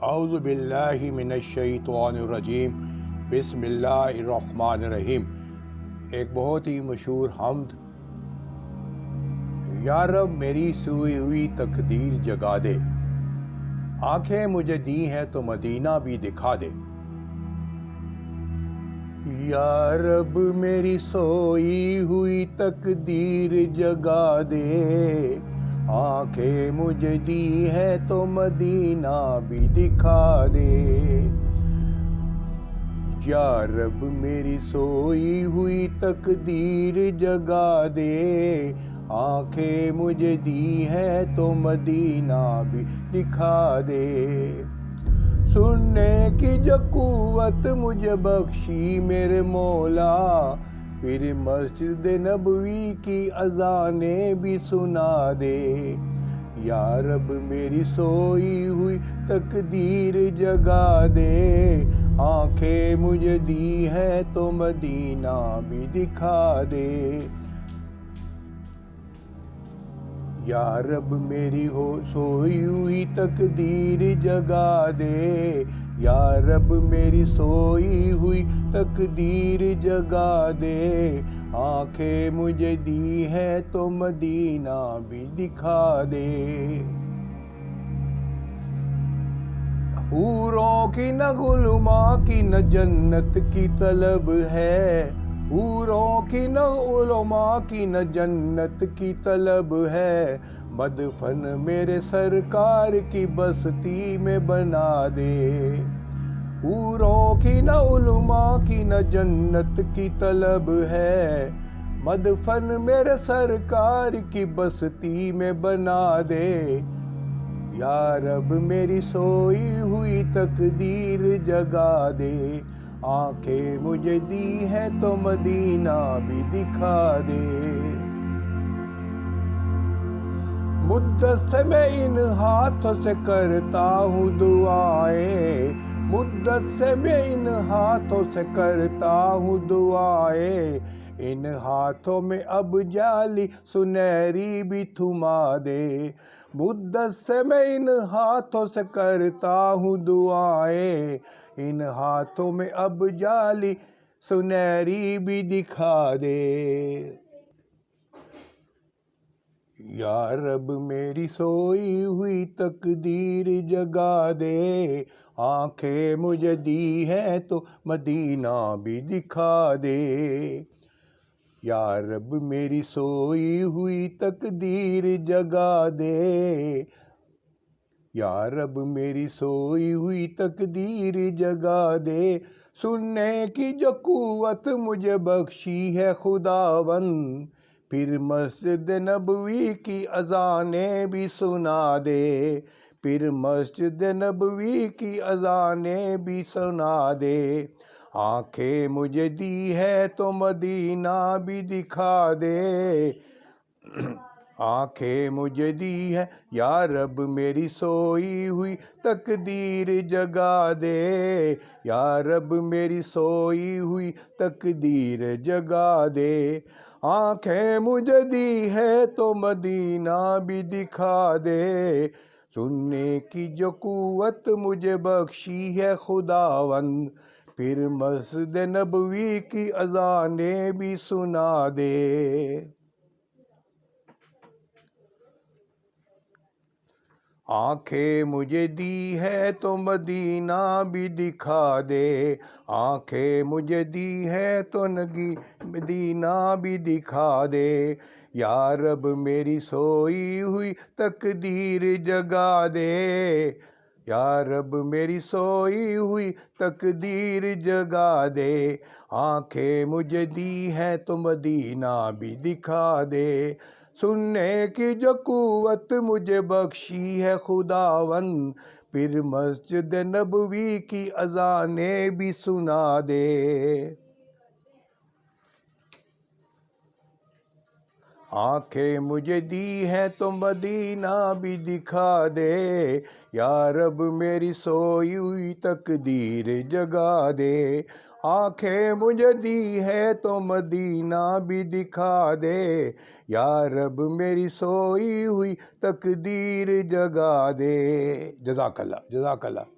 اعوذ باللہ من الشیطان الرجیم، بسم اللہ الرحمن الرحیم۔ ایک بہت ہی مشہور حمد: یا رب میری سوئی ہوئی تقدیر جگا دے، آنکھیں مجھے دی ہیں تو مدینہ بھی دکھا دے۔ یا رب میری سوئی ہوئی تقدیر جگا دے، آنکھیں مجھے دی ہے تو مدینہ بھی دکھا دے۔ یا رب میری سوئی ہوئی تقدیر جگا دے، آنکھیں مجھے دی ہے تو مدینہ بھی دکھا دے۔ سننے کی جو قوت مجھے بخشی میرے مولا، پھر مسجد نبوی کی اذانیں بھی سنا دے۔ یا رب میری سوئی ہوئی تقدیر جگا دے، آنکھیں مجھے دی ہے تو مدینہ بھی دکھا دے۔ یا رب میری سوئی ہوئی تقدیر جگا دے، یا رب میری سوئی ہوئی تقدیر جگا دے، آنکھیں مجھے دی ہے تو مدینہ بھی دکھا دے۔ حوروں کی نہ علماء کی نہ جنت کی طلب ہے، حوروں کی نہ علماء کی نہ جنت کی طلب ہے، مدفن میرے سرکار کی بستی میں بنا دے۔ حوروں کی نہ علماء کی نہ جنت کی طلب ہے، مدفن میرے سرکار کی بستی میں بنا دے۔ یا رب میری سوئی ہوئی تقدیر جگا دے، آنکھیں مجھے دی ہے تو مدینہ بھی دکھا دے۔ مدت سے میں ان ہاتھوں سے کرتا ہوں دعائیں، مدت سے میں ان ہاتھوں سے کرتا ہوں دعائیں، ان ہاتھوں میں اب جالی سنہری بھی تھما دے۔ مدت سے میں ان ہاتھوں سے کرتا ہوں دعائیں، ان ہاتھوں میں اب جالی سنہری بھی دکھا دے۔ یا رب میری سوئی ہوئی تقدیر جگا دے، آنکھیں مجھے دی ہے تو مدینہ بھی دکھا دے۔ یا رب میری سوئی ہوئی تقدیر جگا دے، یا رب میری سوئی ہوئی تقدیر جگا دے۔ سننے کی جو قوت مجھے بخشی ہے خداوند، پھر مسجد نبوی کی اذانیں بھی سنا دے، پھر مسجد نبوی کی اذانیں بھی سنا دے۔ آنکھیں مجھے دی ہے تو مدینہ بھی دکھا دے، آنکھیں مجھے دی ہے۔ یا رب میری سوئی ہوئی تقدیر جگا دے، یا رب میری سوئی ہوئی تقدیر جگا دے، آنکھیں مجھے دی ہے تو مدینہ بھی دکھا دے۔ سننے کی جو قوت مجھے بخشی ہے خداوند، پھر مسجد نبوی کی اذانیں بھی سنا دے۔ آنکھیں مجھے دی ہے تو مدینہ بھی دکھا دے، آنکھیں مجھے دی ہے تو مدینہ بھی دکھا دے۔ یا رب میری سوئی ہوئی تقدیر جگا دے، یا رب میری سوئی ہوئی تقدیر جگا دے، آنکھیں مجھے دی ہے تو مدینہ بھی دکھا دے۔ سننے کی جو قوت مجھے بخشی ہے خداوند، پھر مسجد نبوی کی اذانیں بھی سنا دے۔ آنکھیں مجھے دی ہے تو مدینہ بھی دکھا دے، یا رب میری سوئی ہوئی تقدیر جگا دے، آنکھیں مجھے دی ہے تو مدینہ بھی دکھا دے۔ یا رب میری سوئی ہوئی تقدیر جگا دے۔ جزاک اللہ، جزاک اللہ۔